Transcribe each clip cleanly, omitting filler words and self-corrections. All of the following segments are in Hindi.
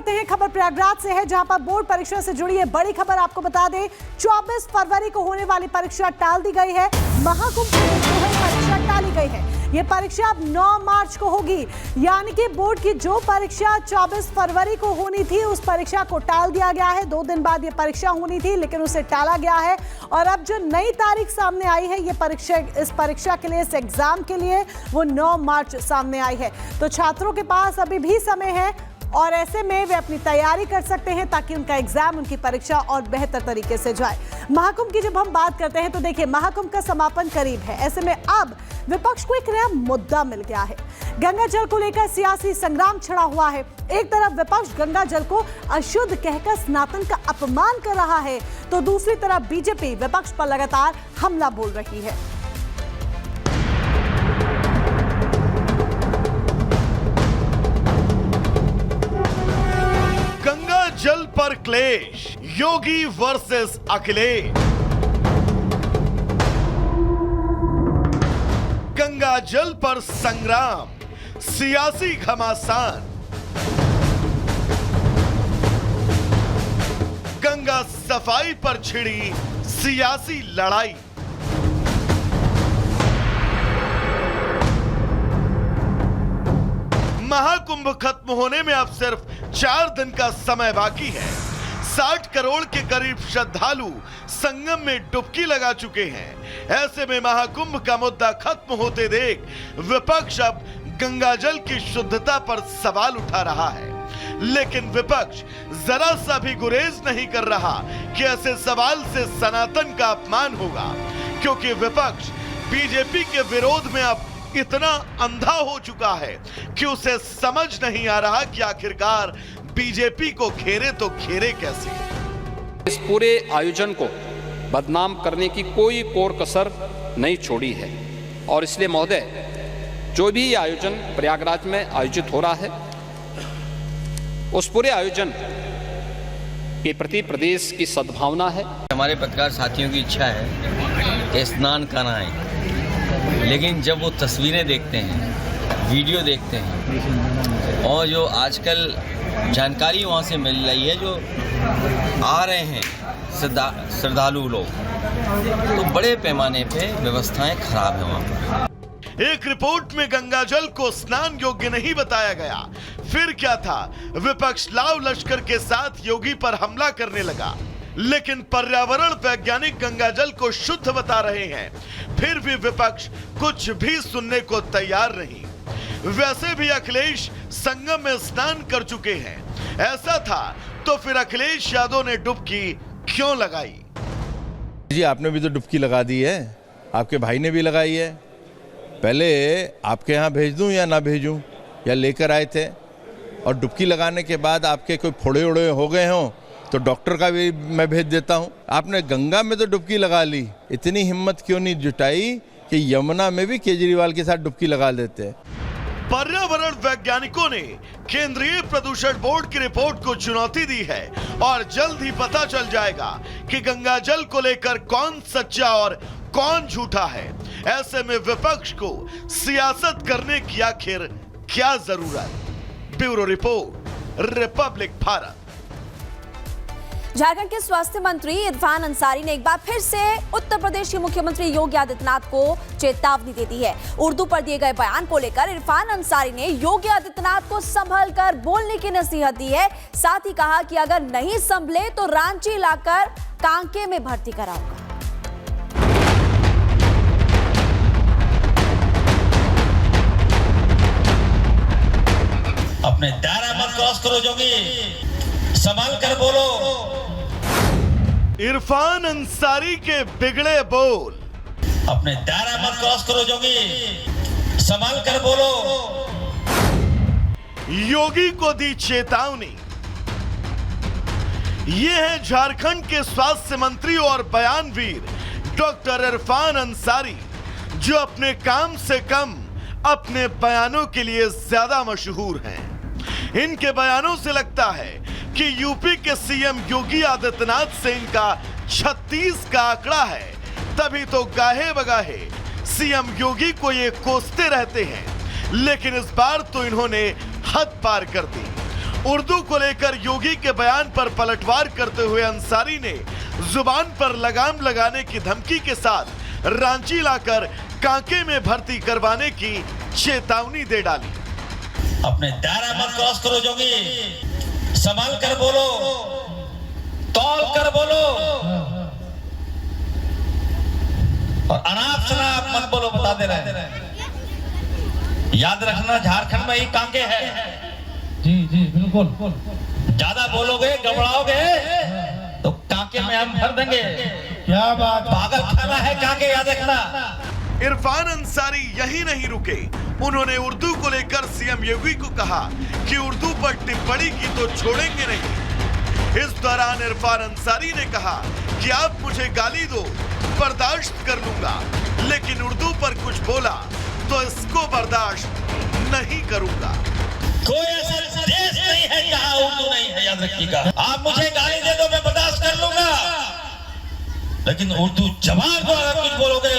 करते हैं, खबर प्रयागराज से है जहां पर बोर्ड परीक्षा से जुड़ी है बड़ी खबर। आपको बता दें 24 फरवरी को होने वाली परीक्षा टाल दी गई है। महाकुंभ को देखते हुए परीक्षा टाली गई है। ये परीक्षा अब 9 मार्च को होगी, यानी कि बोर्ड की जो परीक्षा 24 फरवरी को होनी थी उस परीक्षा को टाल दिया गया है। 2 दिन बाद ये परीक्षा होनी थी लेकिन उसे टाला गया है और अब जो नई तारीख सामने आई है ये परीक्षा, इस परीक्षा के लिए, इस एग्जाम के लिए वो 9 मार्च सामने आई है। तो छात्रों के पास अभी भी समय है और ऐसे में वे अपनी तैयारी कर सकते हैं ताकि उनका एग्जाम, उनकी परीक्षा और बेहतर तरीके से जाए। महाकुंभ की जब हम बात करते हैं तो देखिए महाकुंभ का समापन करीब है। ऐसे में अब विपक्ष को एक नया मुद्दा मिल गया है। गंगा जल को लेकर सियासी संग्राम छिड़ा हुआ है। एक तरफ विपक्ष गंगा जल को अशुद्ध कहकर सनातन का अपमान कर रहा है तो दूसरी तरफ बीजेपी विपक्ष पर लगातार हमला बोल रही है। गंगा जल पर क्लेश, योगी वर्सेस अखिलेश। गंगा जल पर संग्राम, सियासी घमासान। गंगा सफाई पर छिड़ी सियासी लड़ाई। महाकुंभ खत्म होने में अब सिर्फ 4 दिन का समय बाकी है। 60 करोड़ के करीब श्रद्धालु संगम में डुबकी लगा चुके हैं। ऐसे में महाकुंभ का मुद्दा खत्म होते देख विपक्ष अब गंगा जल की शुद्धता पर सवाल उठा रहा है। लेकिन विपक्ष जरा सा भी गुरेज नहीं कर रहा कि ऐसे सवाल से सनातन का अपमान होगा, क्योंकि विपक्ष बीजेपी के विरोध में अब इतना अंधा हो चुका है कि उसे समझ नहीं आ रहा कि आखिरकार बीजेपी को घेरे तो घेरे कैसे। इस पूरे आयोजन को बदनाम करने की कोई कोर कसर नहीं छोड़ी है और इसलिए महोदय, जो भी आयोजन प्रयागराज में आयोजित हो रहा है उस पूरे आयोजन के प्रति प्रदेश की सद्भावना है। हमारे पत्रकार साथियों की इच्छा है कि स्नान कराएं, लेकिन जब वो तस्वीरें देखते हैं, वीडियो देखते हैं और जो आजकल जानकारी वहाँ से मिल रही है, जो आ रहे हैं श्रद्धालु लोग, तो बड़े पैमाने पे व्यवस्थाएं खराब है वहाँ पर। एक रिपोर्ट में गंगा जल को स्नान योग्य नहीं बताया गया। फिर क्या था, विपक्ष लाव लश्कर के साथ योगी पर हमला करने लगा। लेकिन पर्यावरण वैज्ञानिक गंगा जल को शुद्ध बता रहे हैं, फिर भी विपक्ष कुछ भी सुनने को तैयार नहीं। वैसे भी अखिलेश संगम में स्नान कर चुके हैं। ऐसा था तो फिर अखिलेश यादव ने डुबकी क्यों लगाई? जी, आपने भी तो डुबकी लगा दी है, आपके भाई ने भी लगाई है। पहले आपके यहाँ भेज दूं या ना भेजूं, या लेकर आए थे और डुबकी लगाने के बाद आपके कोई फोड़े उड़े हो गए हों तो डॉक्टर का भी मैं भेज देता हूं। आपने गंगा में तो डुबकी लगा ली, इतनी हिम्मत क्यों नहीं जुटाई कि यमुना में भी केजरीवाल के साथ डुबकी लगा देते? पर्यावरण वैज्ञानिकों ने केंद्रीय प्रदूषण बोर्ड की रिपोर्ट को चुनौती दी है और जल्द ही पता चल जाएगा कि गंगा जल को लेकर कौन सच्चा और कौन झूठा है। ऐसे में विपक्ष को सियासत करने की आखिर क्या जरूरत? Bureau report, Republic Bharat. Jharkhand के स्वास्थ्य मंत्री इरफान अंसारी ने एक बार फिर से उत्तर प्रदेश के मुख्यमंत्री योगी आदित्यनाथ को चेतावनी दे दी है। उर्दू पर दिए गए बयान को लेकर इरफान अंसारी ने योगी आदित्यनाथ को संभल कर बोलने की नसीहत दी है। साथ ही कहा कि अगर नहीं संभले तो रांची लाकर कांके में भर्ती कराऊंगा। अपने दायरा मत क्रॉस करो जोगी, संभाल कर बोलो। इरफान अंसारी के बिगड़े बोल। अपने दायरा मत क्रॉस करो जोगी, संभाल कर बोलो। योगी को दी चेतावनी। ये है झारखंड के स्वास्थ्य मंत्री और बयानवीर डॉक्टर इरफान अंसारी, जो अपने काम से कम अपने बयानों के लिए ज्यादा मशहूर हैं। इनके बयानों से लगता है कि यूपी के सीएम योगी आदित्यनाथ से इनका 36 का आंकड़ा है, तभी तो गाहे बगाहे सीएम योगी को ये कोसते रहते हैं। लेकिन इस बार तो इन्होंने हद पार कर दी उर्दू को लेकर योगी के बयान पर पलटवार करते हुए अंसारी ने जुबान पर लगाम लगाने की धमकी के साथ रांची लाकर कांके में भर्ती करवाने की चेतावनी दे डाली। अपने दायरा मत क्रॉस करो जोगी, संभाल कर बोलो, तौल कर बोलो और अनाप शनाप मत बोलो, बता दे रहे हैं। याद रखना झारखंड में ही कांके है। जी जी बिल्कुल। ज्यादा बोलोगे, घबराओगे तो कांके में हम भर देंगे। क्या बात, पागल खाना है कांके, याद रखना। इरफान अंसारी यही नहीं रुके, उन्होंने उर्दू को लेकर सीएम योगी को कहा कि उर्दू पर टिप्पणी की तो छोड़ेंगे नहीं। इस दौरान इरफान अंसारी ने कहा कि आप मुझे गाली दो, बर्दाश्त कर लूंगा, लेकिन उर्दू पर कुछ बोला तो इसको बर्दाश्त नहीं करूंगा। कोई ऐसा देश नहीं है जहां उर्दू नहीं है, याद रखिएगा। आप मुझे गाली दे दो, मैं बर्दाश्त कर लूंगा, लेकिन उर्दू जवान को अगर कुछ बोलोगे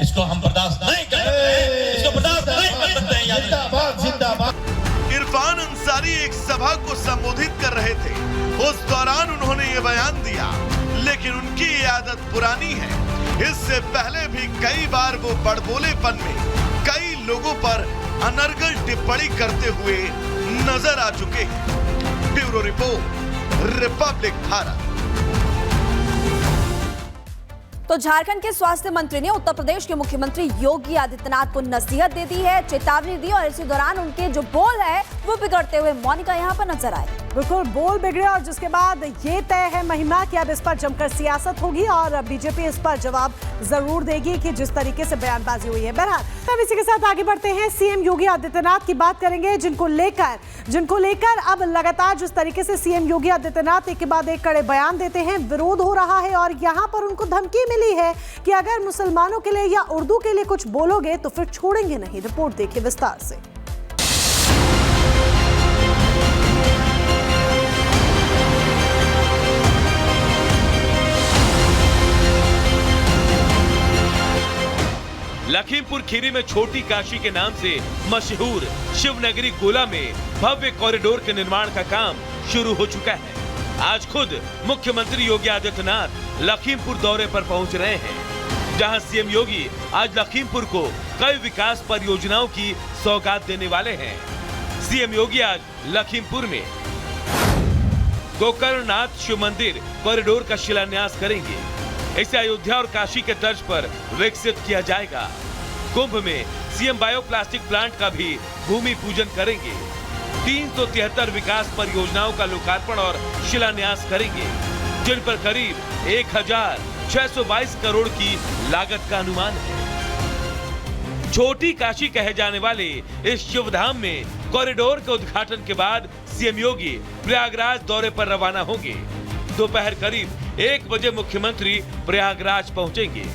इसको हम बर्दाश्त नहीं करेंगे, इसको बर्दाश्त नहीं कर सकते हैं। जिंदाबाद जिंदाबाद। इरफान अंसारी एक सभा को संबोधित कर रहे थे, उस दौरान उन्होंने ये बयान दिया, लेकिन उनकी ये आदत पुरानी है। इससे पहले भी कई बार वो बड़बोलेपन में कई लोगों पर अनर्गल टिप्पणी करते हुए नजर आ चुके हैं। Bureau report, Republic Bharat. तो झारखंड के स्वास्थ्य मंत्री ने उत्तर प्रदेश के मुख्यमंत्री योगी आदित्यनाथ को नसीहत दे दी है, चेतावनी दी, और इसी दौरान उनके जो बोल है वो बिगड़ते हुए मोनिका यहाँ पर नजर आए। बिल्कुल बोल बिगड़े और जिसके बाद ये तय है महिमा कि अब इस पर जमकर सियासत होगी और बीजेपी इस पर जवाब जरूर देगी कि जिस तरीके से बयानबाजी हुई है। बहरहाल तब इसी के साथ आगे बढ़ते हैं, सीएम योगी आदित्यनाथ की बात करेंगे, जिनको लेकर अब लगातार जिस तरीके से सीएम योगी आदित्यनाथ एक के बाद एक कड़े बयान देते हैं, विरोध हो रहा है और यहाँ पर उनको धमकी मिली है कि अगर मुसलमानों के लिए या उर्दू के लिए कुछ बोलोगे तो फिर छोड़ेंगे नहीं। रिपोर्ट देखिए विस्तार से। लखीमपुर खीरी में छोटी काशी के नाम से मशहूर शिवनगरी गोला में भव्य कॉरिडोर के निर्माण का काम शुरू हो चुका है। आज खुद मुख्यमंत्री योगी आदित्यनाथ लखीमपुर दौरे पर पहुंच रहे हैं, जहां सीएम योगी आज लखीमपुर को कई विकास परियोजनाओं की सौगात देने वाले हैं। सीएम योगी आज लखीमपुर में गोकर्णनाथ शिव मंदिर कॉरिडोर का शिलान्यास करेंगे। इसे अयोध्या और काशी के तर्ज पर विकसित किया जाएगा। कुंभ में सीएम बायोप्लास्टिक प्लांट का भी भूमि पूजन करेंगे। 373 विकास परियोजनाओं का लोकार्पण और शिलान्यास करेंगे, जिन पर करीब 1622 करोड़ की लागत का अनुमान है। छोटी काशी कहे जाने वाले इस शिवधाम में कॉरिडोर के उद्घाटन के बाद सीएम योगी प्रयागराज दौरे पर रवाना होंगे। दोपहर करीब 1 बजे मुख्यमंत्री प्रयागराज पहुंचेंगे,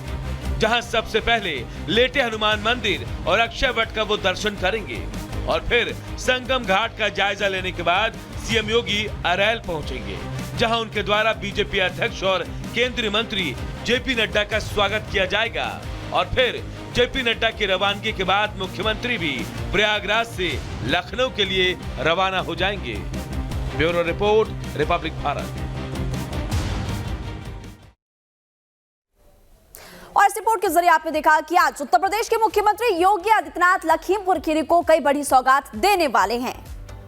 जहां सबसे पहले लेटे हनुमान मंदिर और अक्षय वट का वो दर्शन करेंगे और फिर संगम घाट का जायजा लेने के बाद सीएम योगी अरैल पहुंचेंगे, जहां उनके द्वारा बीजेपी अध्यक्ष और केंद्रीय मंत्री जेपी नड्डा का स्वागत किया जाएगा और फिर जेपी नड्डा की रवानगी के बाद मुख्यमंत्री भी प्रयागराज से लखनऊ के लिए रवाना हो जाएंगे। Bureau report, Republic Bharat. और इस रिपोर्ट के जरिए आपने देखा कि आज उत्तर प्रदेश के मुख्यमंत्री योगी आदित्यनाथ लखीमपुर खीरी को कई बड़ी सौगात देने वाले हैं।